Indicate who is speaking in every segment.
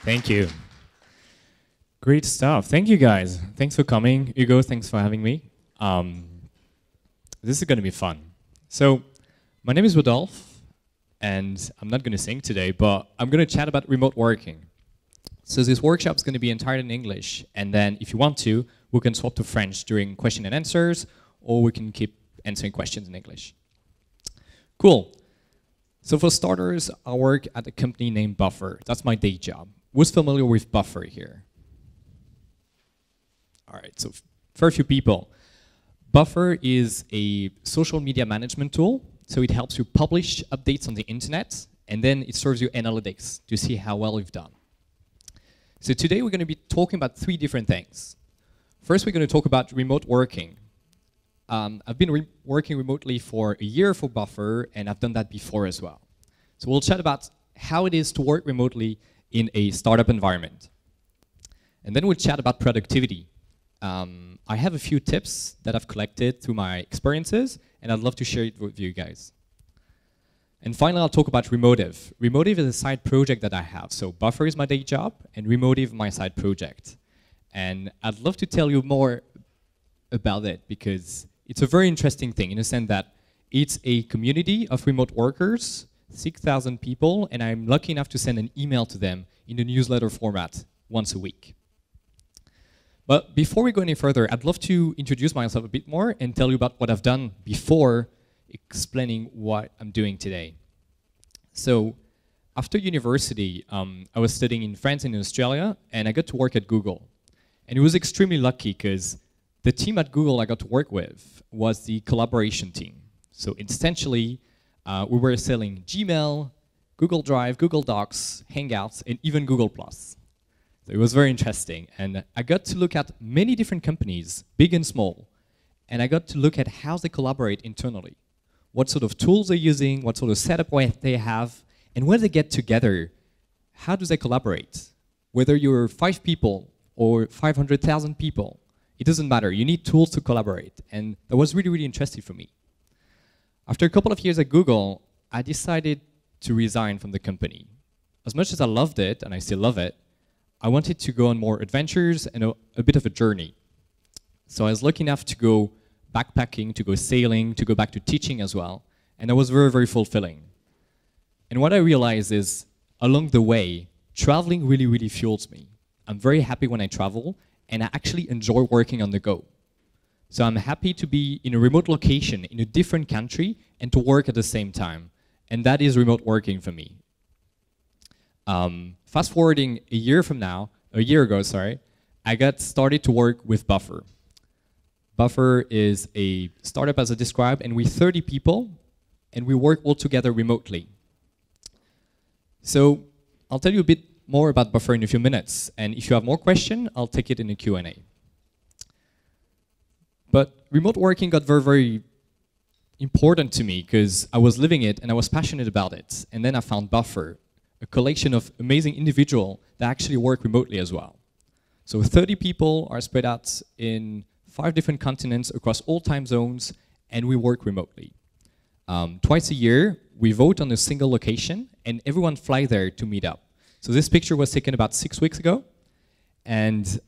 Speaker 1: Thank you. Great stuff. Thank you, guys. Thanks for coming. Hugo, thanks for having me. This is going to be fun. So, my name is Rodolphe, and I'm not going to sing today, but I'm going to chat about remote working. So this workshop is going to be entirely in English, and then if you want to, we can swap to French during question and answers, or we can keep answering questions in English. Cool. So for starters, I work at a company named Buffer. That's my day job. Who's familiar with Buffer here? All right, so very few people. Buffer is a social media management tool. So it helps you publish updates on the internet, and then it serves you analytics to see how well you've done. So today we're going to be talking about three different things. First, we're going to talk about remote working. I've been working remotely for a year for Buffer, and I've done that before as well. So we'll chat about how it is to work remotely in a startup environment. And then we'll chat about productivity. I have a few tips that I've collected through my experiences, and I'd love to share it with you guys. And finally, I'll talk about Remotive. Remotive is a side project that I have. So Buffer is my day job, and Remotive my side project. And I'd love to tell you more about it, because it's a very interesting thing in the sense that it's a community of remote workers, 6,000 people, and I'm lucky enough to send an email to them in a newsletter format once a week. But before we go any further, I'd love to introduce myself a bit more and tell you about what I've done before explaining what I'm doing today. So after university, I was studying in France and in Australia, and I got to work at Google. And it was extremely lucky because the team at Google I got to work with was the collaboration team. So essentially, we were selling Gmail, Google Drive, Google Docs, Hangouts, and even Google+. So it was very interesting. And I got to look at many different companies, big and small. And I got to look at how they collaborate internally. What sort of tools they're using, what sort of setup they have, and when they get together, how do they collaborate? Whether you're 5 people or 500,000 people, it doesn't matter. You need tools to collaborate. And that was really, really interesting for me. After a couple of years at Google, I decided to resign from the company. As much as I loved it, and I still love it, I wanted to go on more adventures and a bit of a journey. So I was lucky enough to go backpacking, to go sailing, to go back to teaching as well. And that was very, very fulfilling. And what I realized is, along the way, traveling really, really fuels me. I'm very happy when I travel, and I actually enjoy working on the go. So I'm happy to be in a remote location, in a different country, and to work at the same time. And that is remote working for me. Fast forwarding a year ago, I got started to work with Buffer. Buffer is a startup, as I described, and we're 30 people, and we work all together remotely. So I'll tell you a bit more about Buffer in a few minutes, and if you have more questions, I'll take it in a Q&A. But remote working got very, very important to me because I was living it and I was passionate about it. And then I found Buffer, a collection of amazing individuals that actually work remotely as well. So 30 people are spread out in 5 different continents across all time zones, and we work remotely. Twice a year, we vote on a single location, and everyone flies there to meet up. So this picture was taken about 6 weeks ago, and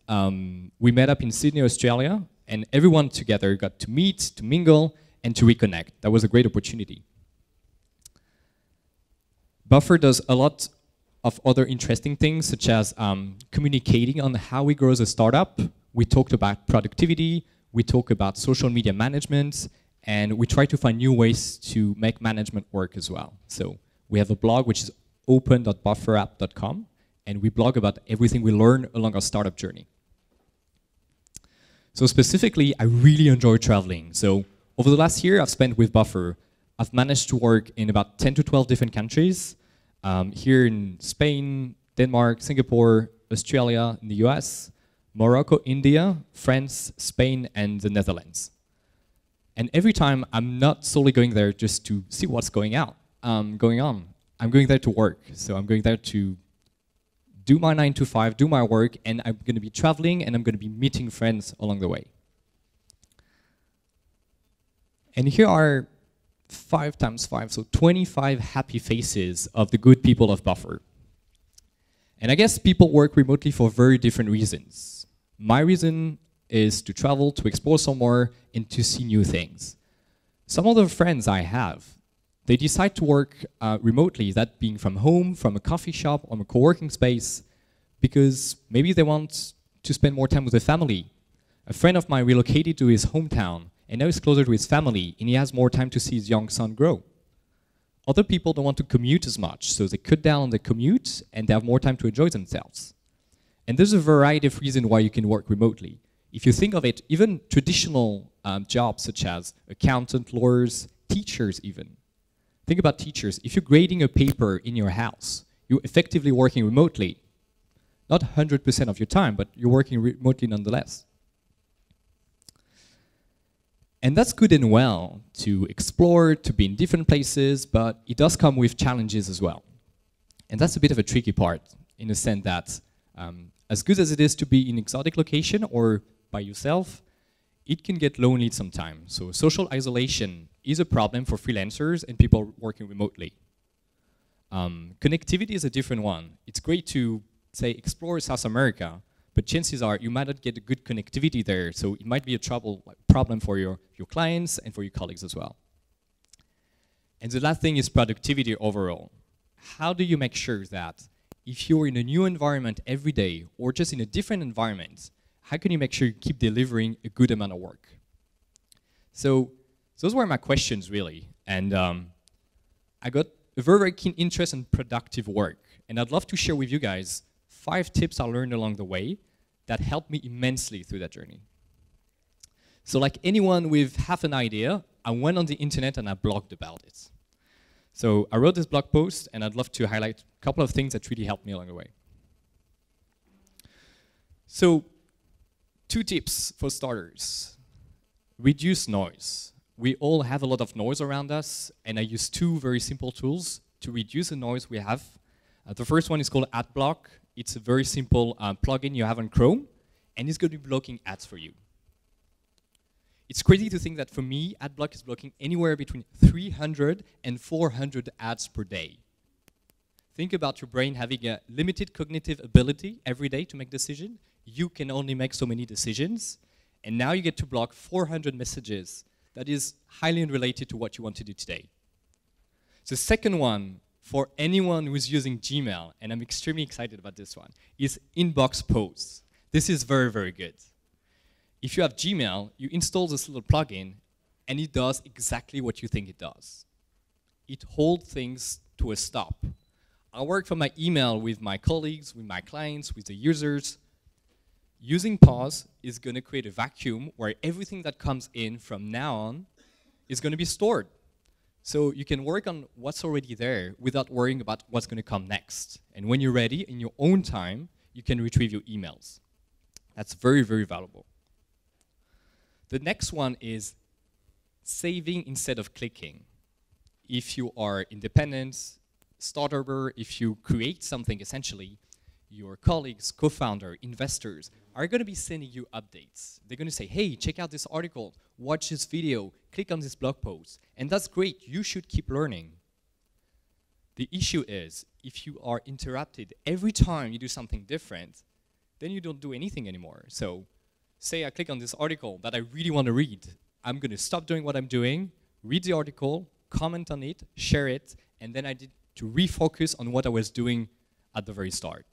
Speaker 1: we met up in Sydney, Australia, and everyone together got to meet, to mingle, and to reconnect. That was a great opportunity. Buffer does a lot of other interesting things, such as communicating on how we grow as a startup. We talked about productivity, we talk about social media management, and we try to find new ways to make management work as well. So we have a blog which is open.bufferapp.com, and we blog about everything we learn along our startup journey. So specifically, I really enjoy traveling. So over the last year I've spent with Buffer, I've managed to work in about 10 to 12 different countries, here in Spain, Denmark, Singapore, Australia, in the US, Morocco, India, France, Spain, and the Netherlands. And every time, I'm not solely going there just to see what's going on. I'm going there to work. So I'm going there to do my 9 to 5, do my work, and I'm going to be traveling, and I'm going to be meeting friends along the way. And here are 5 times 5, so 25 happy faces of the good people of Buffer. And I guess people work remotely for very different reasons. My reason is to travel, to explore somewhere, and to see new things. Some of the friends I have, they decide to work remotely, that being from home, from a coffee shop, or a co-working space, because maybe they want to spend more time with their family. A friend of mine relocated to his hometown, and now he's closer to his family, and he has more time to see his young son grow. Other people don't want to commute as much, so they cut down on the commute, and they have more time to enjoy themselves. And there's a variety of reasons why you can work remotely. If you think of it, even traditional jobs such as accountant, lawyers, teachers even. Think about teachers. If you're grading a paper in your house, you're effectively working remotely. Not 100% of your time, but you're working remotely nonetheless. And that's good and well to explore, to be in different places, but it does come with challenges as well. And that's a bit of a tricky part, in the sense that as good as it is to be in an exotic location or by yourself, it can get lonely sometimes. So social isolation is a problem for freelancers and people working remotely. Connectivity is a different one. It's great to, say, explore South America, but chances are you might not get a good connectivity there, so it might be a problem for your clients and for your colleagues as well. And the last thing is productivity overall. How do you make sure that if you're in a new environment every day, or just in a different environment, how can you make sure you keep delivering a good amount of work? So those were my questions, really. And I got a very, very keen interest in productive work. And I'd love to share with you guys 5 tips I learned along the way that helped me immensely through that journey. So like anyone with half an idea, I went on the internet and I blogged about it. So I wrote this blog post, and I'd love to highlight a couple of things that really helped me along the way. So 2 tips for starters. Reduce noise. We all have a lot of noise around us, and I use 2 very simple tools to reduce the noise we have. The first one is called Adblock. It's a very simple plugin you have on Chrome, and it's going to be blocking ads for you. It's crazy to think that for me, Adblock is blocking anywhere between 300 and 400 ads per day. Think about your brain having a limited cognitive ability every day to make decisions. You can only make so many decisions, and now you get to block 400 messages that is highly unrelated to what you want to do today. The second one, for anyone who's using Gmail, and I'm extremely excited about this one, is Inbox Pause. This is very, very good. If you have Gmail, you install this little plugin, and it does exactly what you think it does. It holds things to a stop. I work for my email with my colleagues, with my clients, with the users. Using pause is going to create a vacuum where everything that comes in from now on is going to be stored. So you can work on what's already there without worrying about what's going to come next. And when you're ready, in your own time, you can retrieve your emails. That's very, very valuable. The next one is saving instead of clicking. If you are independent, startup, if you create something, essentially, your colleagues, co-founder, investors are going to be sending you updates. They're going to say, hey, check out this article, watch this video, click on this blog post. And that's great. You should keep learning. The issue is, if you are interrupted every time you do something different, then you don't do anything anymore. So say I click on this article that I really want to read. I'm going to stop doing what I'm doing, read the article, comment on it, share it, and then I did to refocus on what I was doing at the very start.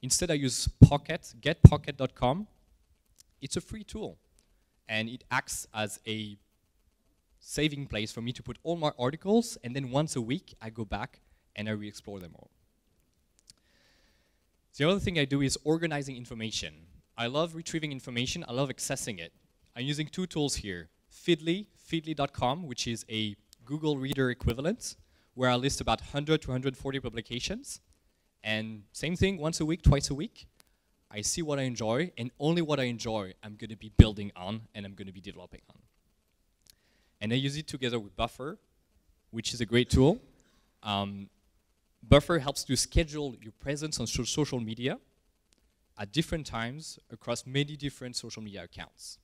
Speaker 1: Instead, I use Pocket, getpocket.com. It's a free tool, and it acts as a saving place for me to put all my articles, and then once a week, I go back and I re-explore them all. The other thing I do is organizing information. I love retrieving information. I love accessing it. I'm using 2 tools here. Feedly.com, which is a Google Reader equivalent, where I list about 100 to 140 publications. And same thing, once a week, twice a week. I see what I enjoy, and only what I enjoy I'm going to be building on and I'm going to be developing on. And I use it together with Buffer, which is a great tool. Buffer helps to schedule your presence on social media at different times across many different social media accounts.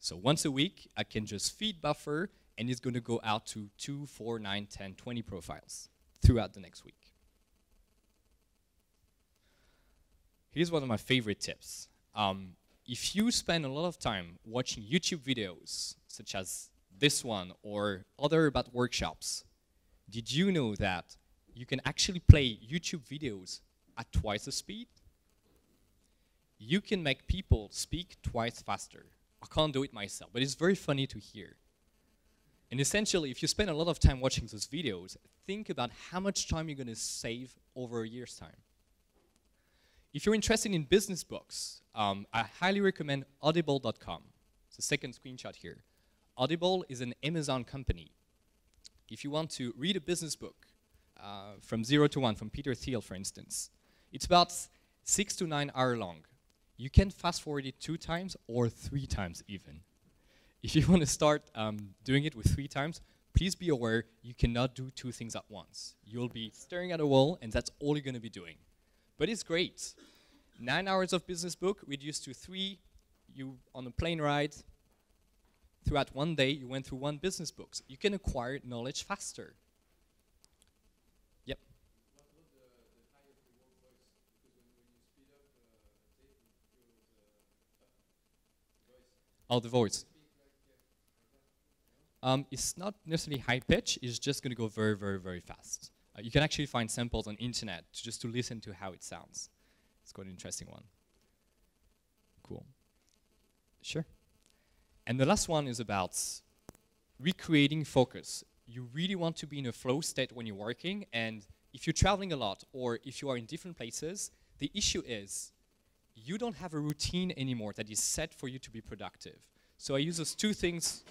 Speaker 1: So once a week, I can just feed buffer, and it's going to go out to 2, 4, 9, 10, 20 profiles throughout the next week. Here's one of my favorite tips. If you spend a lot of time watching YouTube videos, such as this one or other about workshops, did you know that you can actually play YouTube videos at twice the speed? You can make people speak twice faster. I can't do it myself, but it's very funny to hear. And essentially, if you spend a lot of time watching those videos, think about how much time you're going to save over a year's time. If you're interested in business books, I highly recommend audible.com. It's the second screenshot here. Audible is an Amazon company. If you want to read a business book from 0 to 1, from Peter Thiel, for instance, it's about 6 to 9 hours long. You can fast forward it 2 times or 3 times even. If you want to start doing it with 3 times, please be aware you cannot do 2 things at once. You'll be staring at a wall, and that's all you're going to be doing. But it's great. 9 hours of business book reduced to 3. You on a plane ride. Throughout one day, you went through 1 business book. So you can acquire knowledge faster. Yep.
Speaker 2: What was the highest reward voice? Because when you speed up tape, it goes voice.
Speaker 1: Oh, the voice. It's not necessarily high pitch. It's just going to go very, very, very fast. You can actually find samples on internet just to listen to how it sounds. It's quite an interesting one. Cool. Sure. And the last one is about recreating focus. You really want to be in a flow state when you're working, and if you're traveling a lot or if you are in different places, the issue is you don't have a routine anymore that is set for you to be productive. So I use those 2 things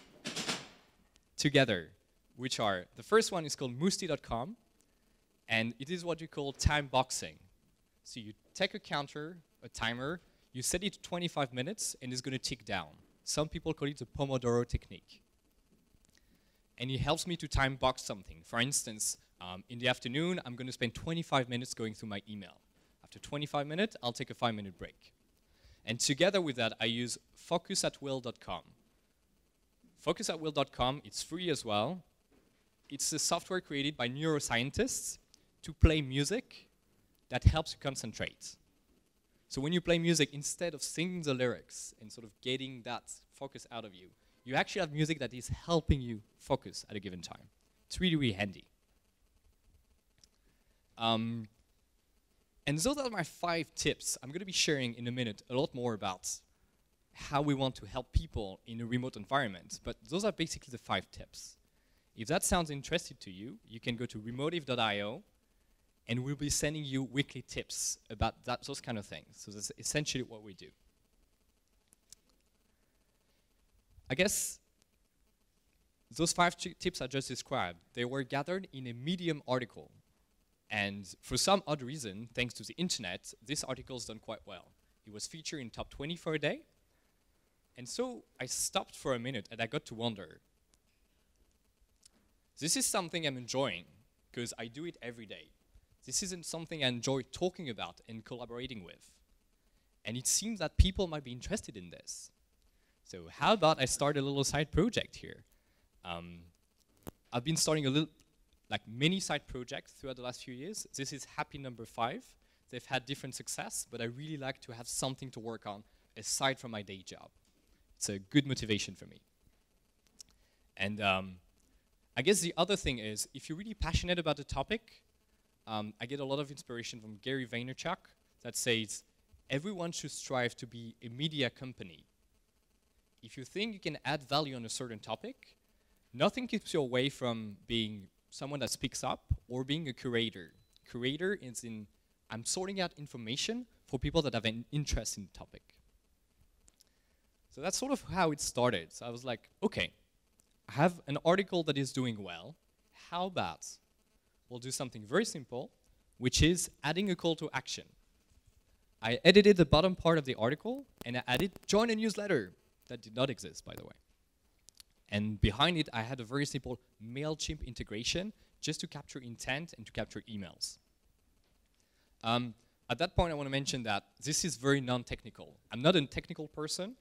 Speaker 1: together, which are, the first one is called moosty.com, and it is what you call time boxing. So you take a counter, a timer, you set it to 25 minutes, and it's going to tick down. Some people call it the Pomodoro technique. And it helps me to time box something. For instance, in the afternoon, I'm going to spend 25 minutes going through my email. After 25 minutes, I'll take a 5-minute break. And together with that, I use focusatwill.com. Focusatwill.com, it's free as well. It's a software created by neuroscientists to play music that helps you concentrate. So when you play music, instead of singing the lyrics and sort of getting that focus out of you, you actually have music that is helping you focus at a given time. It's really, really handy. And those are my 5 tips. I'm going to be sharing in a minute a lot more about how we want to help people in a remote environment. But those are basically the 5 tips. If that sounds interesting to you, you can go to remotive.io, and we'll be sending you weekly tips about those kind of things. So that's essentially what we do. I guess those 5 tips I just described, they were gathered in a Medium article. And for some odd reason, thanks to the internet, this article's done quite well. It was featured in top 20 for a day. And so I stopped for a minute and I got to wonder. This is something I'm enjoying because I do it every day. This isn't something I enjoy talking about and collaborating with. And it seems that people might be interested in this. So how about I start a little side project here? I've been starting a little, like many side projects throughout the last few years. This is happy number 5. They've had different success, but I really like to have something to work on aside from my day job. It's a good motivation for me. And I guess the other thing is, if you're really passionate about the topic, I get a lot of inspiration from Gary Vaynerchuk that says, everyone should strive to be a media company. If you think you can add value on a certain topic, nothing keeps you away from being someone that speaks up or being a curator. Curator is in, I'm sorting out information for people that have an interest in the topic. So that's sort of how it started. So I was like, okay, I have an article that is doing well. How about we'll do something very simple, which is adding a call to action. I edited the bottom part of the article, and I added join a newsletter. That did not exist, by the way. And behind it, I had a very simple MailChimp integration just to capture intent and to capture emails. At that point, I want to mention that this is very non-technical. I'm not a technical person,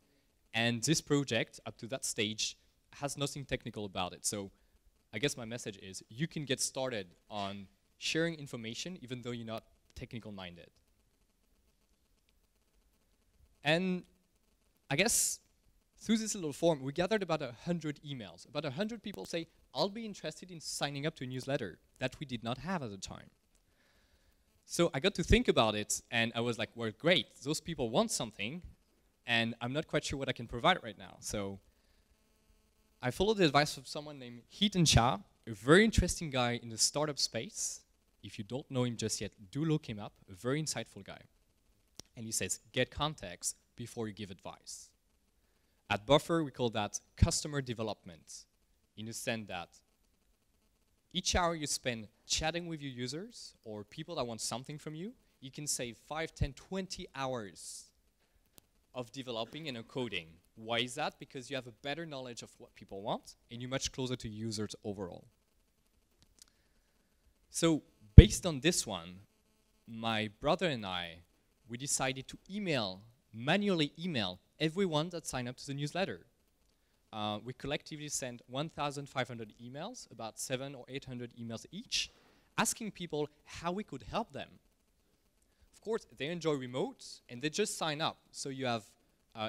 Speaker 1: And this project, up to that stage, has nothing technical about it. So I guess my message is you can get started on sharing information even though you're not technical minded. And I guess through this little form, we gathered about 100 emails. About 100 people say, I'll be interested in signing up to a newsletter that we did not have at the time. So I got to think about it, and I was like, well, great, those people want something, and I'm not quite sure what I can provide right now. So I followed the advice of someone named Heaton Cha, a very interesting guy in the startup space. If you don't know him just yet, do look him up, a very insightful guy. And he says, get context before you give advice. At Buffer, we call that customer development, in the sense that each hour you spend chatting with your users or people that want something from you, you can save 5, 10, 20 hours of developing and coding. Why is that? Because you have a better knowledge of what people want, and you're much closer to users overall. So based on this one, my brother and I, we decided to manually email everyone that signed up to the newsletter. We collectively sent 1,500 emails, about 700 or 800 emails each, asking people how we could help them. Of course, they enjoy remote, and they just sign up. So you have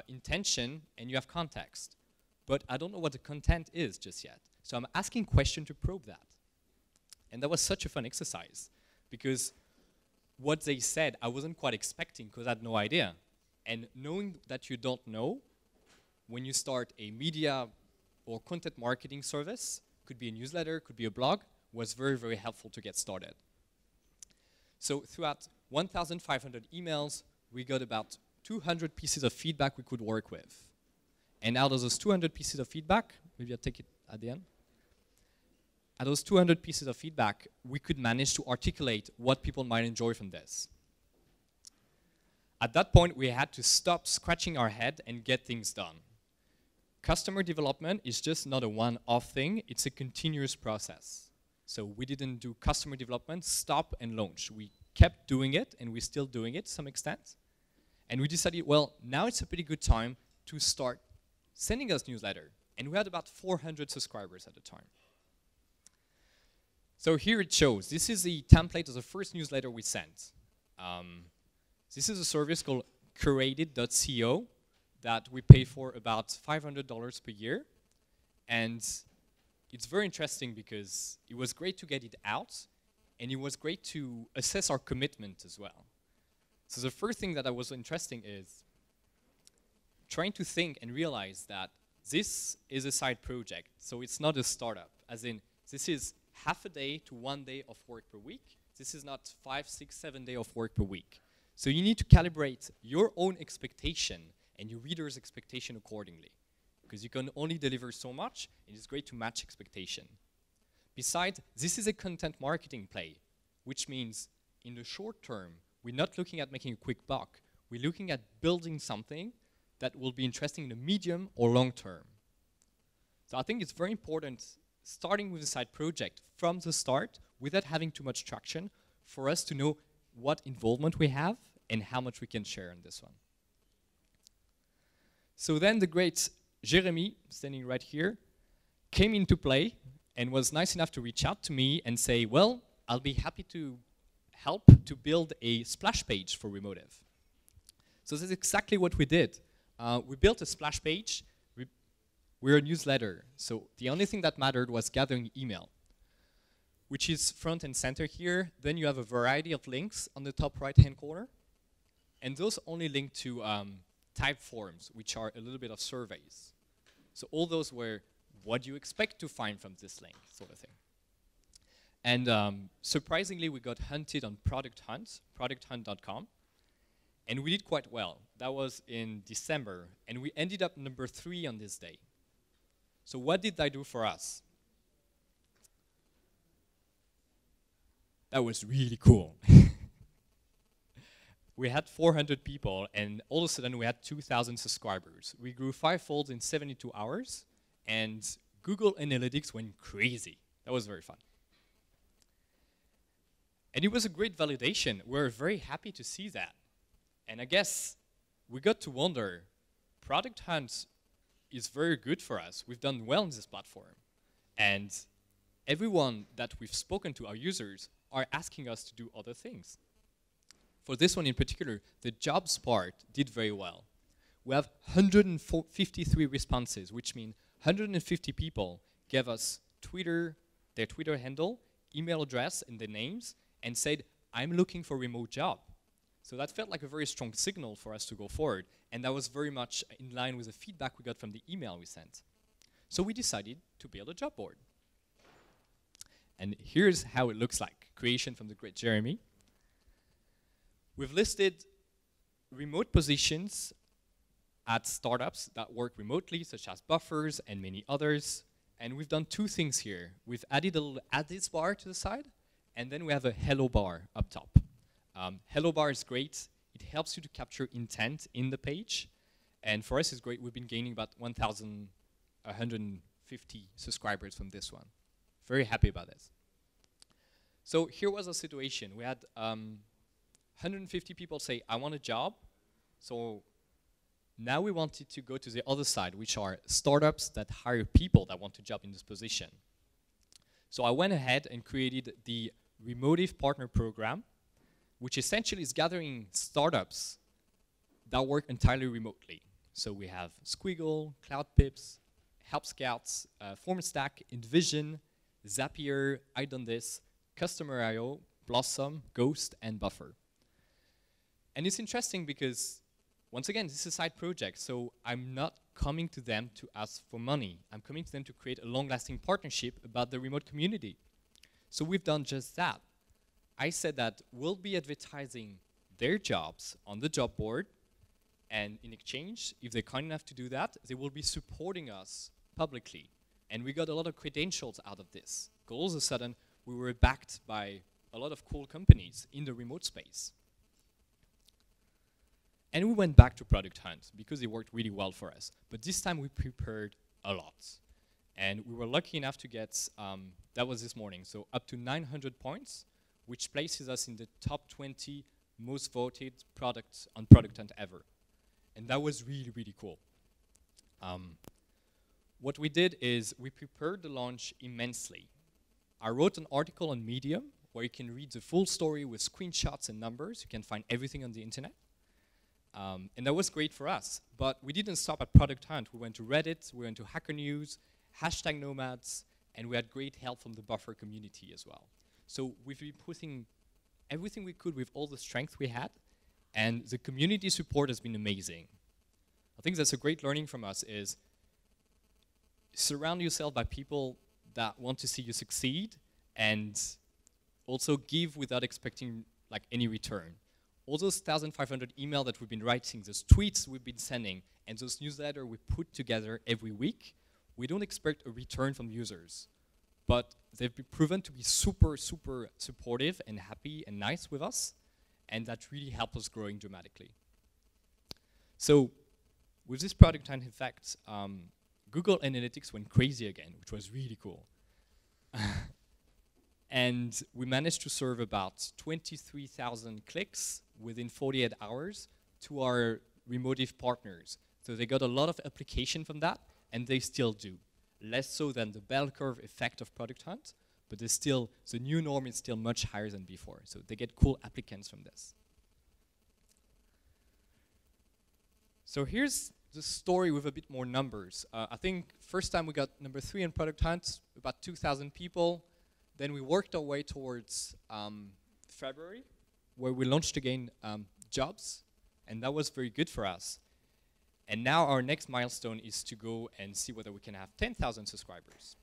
Speaker 1: intention, and you have context. But I don't know what the content is just yet. So I'm asking questions to probe that. And that was such a fun exercise, because what they said, I wasn't quite expecting, because I had no idea. And knowing that you don't know, when you start a media or content marketing service, could be a newsletter, could be a blog, was very, very helpful to get started. So throughout 1,500 emails, we got about 200 pieces of feedback we could work with. And out of those 200 pieces of feedback, maybe I'll take it at the end. Out of those 200 pieces of feedback, we could manage to articulate what people might enjoy from this. At that point, we had to stop scratching our head and get things done. Customer development is just not a one-off thing, it's a continuous process. So we didn't do customer development, stop and launch. We kept doing it, and we're still doing it to some extent. And we decided, well, now it's a pretty good time to start sending us newsletter. And we had about 400 subscribers at the time. So here it shows. This is the template of the first newsletter we sent. This is a service called curated.co that we pay for about $500 per year. And it's very interesting because it was great to get it out, and it was great to assess our commitment as well. So the first thing that was interesting is trying to think and realize that this is a side project, so it's not a startup. As in, this is half a day to 1 day of work per week. This is not 5, 6, 7 days of work per week. So you need to calibrate your own expectation and your reader's expectation accordingly, because you can only deliver so much, and it's great to match expectation. Besides, this is a content marketing play, which means in the short term, we're not looking at making a quick buck. We're looking at building something that will be interesting in the medium or long term. So I think it's very important, starting with a side project from the start, without having too much traction, for us to know what involvement we have and how much we can share on this one. So then the great Jeremy, standing right here, came into play and was nice enough to reach out to me and say, well, I'll be happy to help to build a splash page for Remotive. So this is exactly what we did. We built a splash page. We're a newsletter, so the only thing that mattered was gathering email, which is front and center here. Then you have a variety of links on the top right-hand corner, and those only link to type forms, which are a little bit of surveys. So all those were what you expect to find from this link, sort of thing. And surprisingly, we got hunted on Product Hunt, producthunt.com, and we did quite well. That was in December, and we ended up number 3 on this day. So what did that do for us? That was really cool. We had 400 people, and all of a sudden we had 2,000 subscribers. We grew 5-fold in 72 hours, and Google Analytics went crazy. That was very fun. And it was a great validation. We're very happy to see that. And I guess we got to wonder, Product Hunt is very good for us. We've done well in this platform. And everyone that we've spoken to, our users, are asking us to do other things. For this one in particular, the jobs part did very well. We have 153 responses, which means 150 people gave us their Twitter handle, email address, and their names, and said, I'm looking for a remote job. So that felt like a very strong signal for us to go forward, and that was very much in line with the feedback we got from the email we sent. So we decided to build a job board. And here's how it looks like, creation from the great Jeremy. We've listed remote positions at startups that work remotely, such as Buffers and many others. And we've done two things here. We've added a little address bar to the side, and then we have a hello bar up top. Hello bar is great. It helps you to capture intent in the page. And for us, it's great. We've been gaining about 1,150 subscribers from this one. Very happy about this. So here was our situation. We had 150 people say, I want a job. So now we wanted to go to the other side, which are startups that hire people that want a job in this position. So I went ahead and created the Remotive Partner Program, which essentially is gathering startups that work entirely remotely. So we have Squiggle, CloudPips, Help Scouts, FormStack, Envision, Zapier, I Done This, Customer.io, Blossom, Ghost, and Buffer. And it's interesting because, once again, this is a side project, so I'm not coming to them to ask for money. I'm coming to them to create a long-lasting partnership about the remote community. So we've done just that. I said that we'll be advertising their jobs on the job board, and in exchange, if they're kind enough to do that, they will be supporting us publicly. And we got a lot of credentials out of this. Because all of a sudden, we were backed by a lot of cool companies in the remote space. And we went back to Product Hunt because it worked really well for us. But this time we prepared a lot. And we were lucky enough to get, that was this morning, so up to 900 points, which places us in the top 20 most voted products on Product Hunt ever. And that was really, really cool. What we did is we prepared the launch immensely. I wrote an article on Medium where you can read the full story with screenshots and numbers. You can find everything on the internet. And that was great for us. But we didn't stop at Product Hunt. We went to Reddit, we went to Hacker News, Hashtag Nomads, and we had great help from the Buffer community as well. So we've been putting everything we could with all the strength we had, and the community support has been amazing. I think that's a great learning from us is surround yourself by people that want to see you succeed and also give without expecting like any return. All those 1,500 emails that we've been writing, those tweets we've been sending, and those newsletters we put together every week, we don't expect a return from users. But they've been proven to be super, super supportive and happy and nice with us, and that really helped us growing dramatically. So with this product and in fact, Google Analytics went crazy again, which was really cool. And we managed to serve about 23,000 clicks within 48 hours to our Remotive partners. So they got a lot of application from that, and they still do. Less so than the bell curve effect of Product Hunt, but there's still, the new norm is still much higher than before. So they get cool applicants from this. So here's the story with a bit more numbers. I think first time we got number 3 in Product Hunt, about 2,000 people. Then we worked our way towards February, where we launched again jobs, and that was very good for us. And now our next milestone is to go and see whether we can have 10,000 subscribers.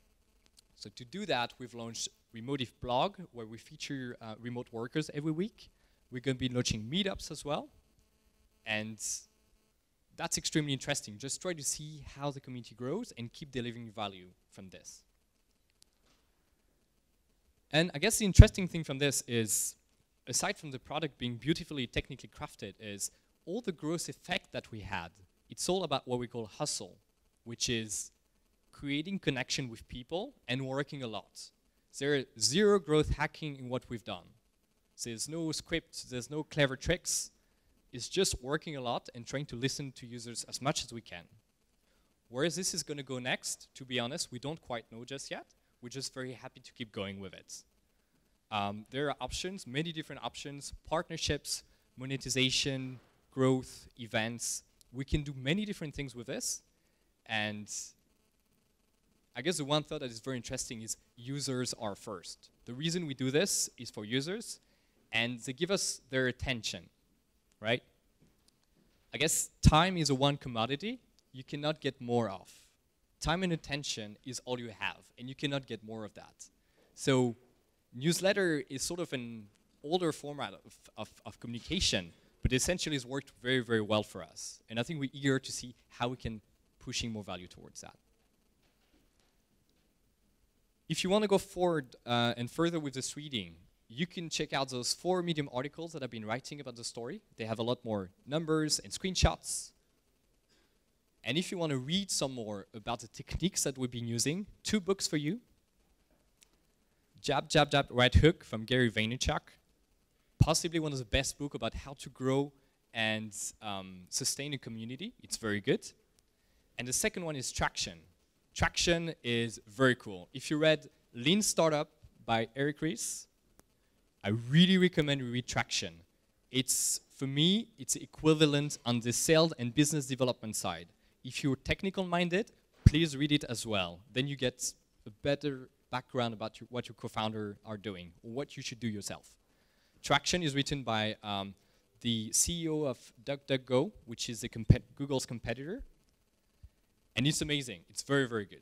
Speaker 1: So to do that, we've launched Remotive blog, where we feature remote workers every week. We're going to be launching meetups as well. And that's extremely interesting. Just try to see how the community grows and keep delivering value from this. And I guess the interesting thing from this is, aside from the product being beautifully technically crafted, is all the growth effect that we had. It's all about what we call hustle, which is creating connection with people and working a lot. There's zero growth hacking in what we've done. There's no script, there's no clever tricks. It's just working a lot and trying to listen to users as much as we can. Where this is going to go next, to be honest, we don't quite know just yet. We're just very happy to keep going with it. There are options, many different options, partnerships, monetization, growth, events. We can do many different things with this. And I guess the one thought that is very interesting is users are first. The reason we do this is for users, and they give us their attention, right? I guess time is a one commodity you cannot get more of. Time and attention is all you have, and you cannot get more of that. So newsletter is sort of an older format of communication, but essentially it's worked very, very well for us. And I think we're eager to see how we can pushing more value towards that. If you want to go forward and further with this reading, you can check out those 4 Medium articles that I've been writing about the story. They have a lot more numbers and screenshots. And if you want to read some more about the techniques that we've been using, 2 books for you. Jab, Jab, Jab, Right Hook from Gary Vaynerchuk. Possibly one of the best books about how to grow and sustain a community. It's very good. And the second one is Traction. Traction is very cool. If you read Lean Startup by Eric Ries, I really recommend you read Traction. It's, for me, it's equivalent on the sales and business development side. If you're technical minded, please read it as well. Then you get a better background about what your co-founder are doing, or what you should do yourself. Traction is written by the CEO of DuckDuckGo, which is Google's competitor. And it's amazing. It's very, very good.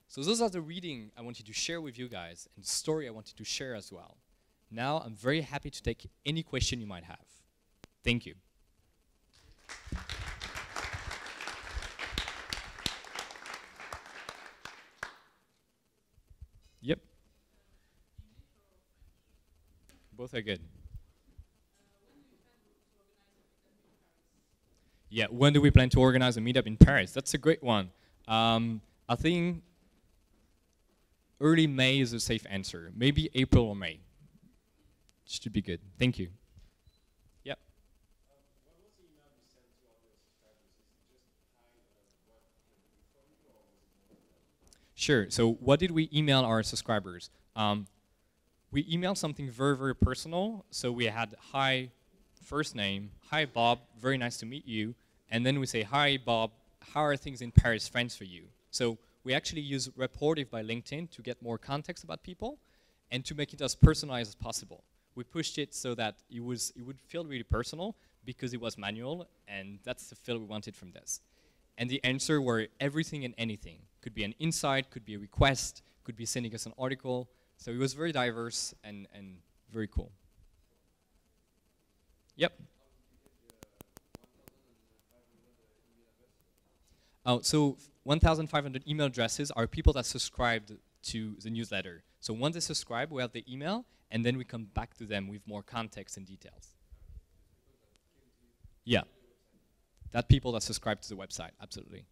Speaker 1: So those are the reading I wanted to share with you guys, and the story I wanted to share as well. Now I'm very happy to take any question you might have. Thank you. Yep. Both are good. Yeah, when do we plan to organize a meetup in Paris? That's a great one. I think early May is a safe answer. Maybe April or May. Should be good. Thank you. Yep.
Speaker 2: What was the email you sent to all your subscribers? Is it just hi, what can we do for you, or was it more than that?
Speaker 1: Sure. So what did we email our subscribers? We emailed something very, very personal. So we had hi, first name, hi Bob, very nice to meet you. And then we say, hi Bob, how are things in Paris, France for you? So we actually use Reportive by LinkedIn to get more context about people and to make it as personalized as possible. We pushed it so that it would feel really personal because it was manual, and that's the feel we wanted from this. And the answer were everything and anything. Could be an insight, could be a request, could be sending us an article. So it was very diverse and very cool. Yep. So 1,500 email addresses are people that subscribed to the newsletter. So once they subscribe, we have the email, and then we come back to them with more context and details. Yeah. That people that subscribe to the website, absolutely.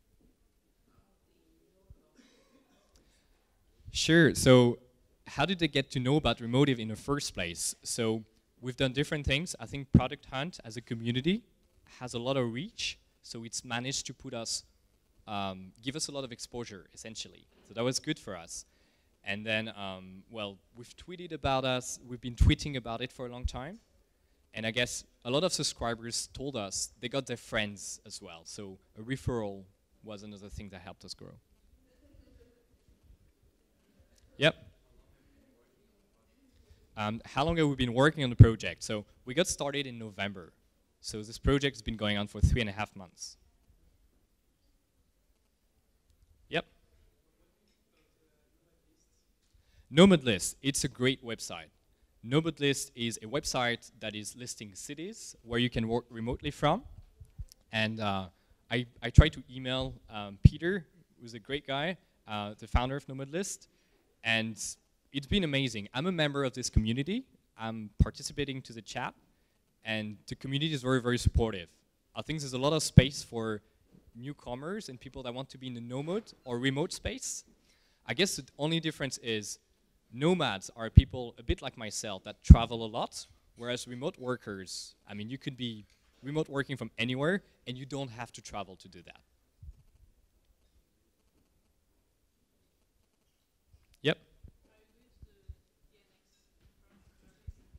Speaker 1: Sure. So how did they get to know about Remotive in the first place? So we've done different things. I think Product Hunt as a community has a lot of reach, so it's managed to put us, give us a lot of exposure, essentially. So that was good for us. And then, well, we've tweeted about us. We've been tweeting about it for a long time. And I guess a lot of subscribers told us they got their friends as well. So a referral was another thing that helped us grow. Yep. How long have we been working on the project? So we got started in November. So this project has been going on for 3.5 months. Yep. Nomad List, it's a great website. Nomad List is a website that is listing cities where you can work remotely from. And I tried to email Peter, who's a great guy, the founder of Nomad List. And it's been amazing. I'm a member of this community. I'm participating to the chat. And the community is very, very supportive. I think there's a lot of space for newcomers and people that want to be in the nomad or remote space. I guess the only difference is nomads are people a bit like myself that travel a lot, whereas remote workers, I mean, you could be remote working from anywhere and you don't have to travel to do that.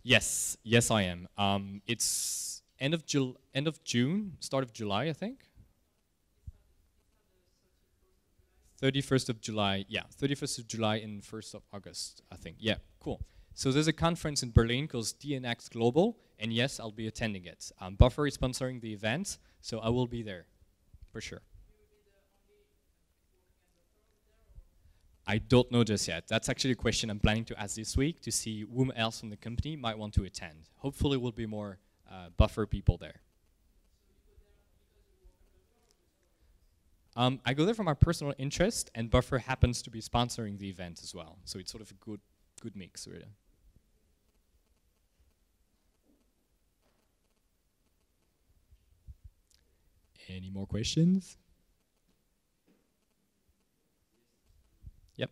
Speaker 1: Yes, yes, I am. It's end of June, start of July, I think. 31st of July, yeah, 31st of July and 1st of August, I think. Yeah, cool. So there's a conference in Berlin called DNX Global, and yes, I'll be attending it. Buffer is sponsoring the event, so I will be there, for sure. I don't know just yet. That's actually a question I'm planning to ask this week to see whom else from the company might want to attend. Hopefully, will be more Buffer people there. I go there for my personal interest, and Buffer happens to be sponsoring the event as well. So it's sort of a good mix, really. Any more questions? Yep.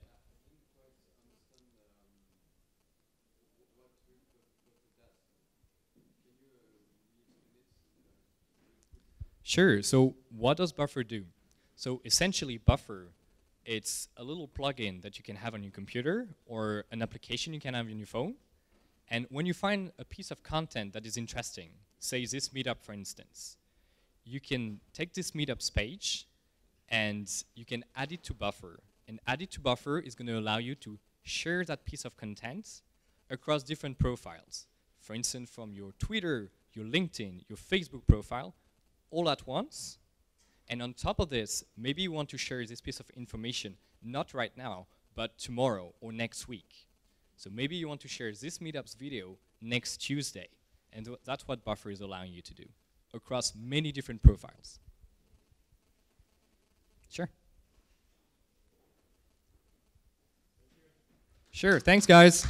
Speaker 1: Sure. So what does Buffer do? So essentially, Buffer, it's a little plugin that you can have on your computer or an application you can have on your phone. And when you find a piece of content that is interesting, say this meetup, for instance, you can take this meetups page and you can add it to Buffer. And add it to Buffer is going to allow you to share that piece of content across different profiles. For instance, from your Twitter, your LinkedIn, your Facebook profile, all at once. And on top of this, maybe you want to share this piece of information, not right now, but tomorrow or next week. So maybe you want to share this meetups video next Tuesday. And that's what Buffer is allowing you to do across many different profiles. Sure. Sure, thanks guys.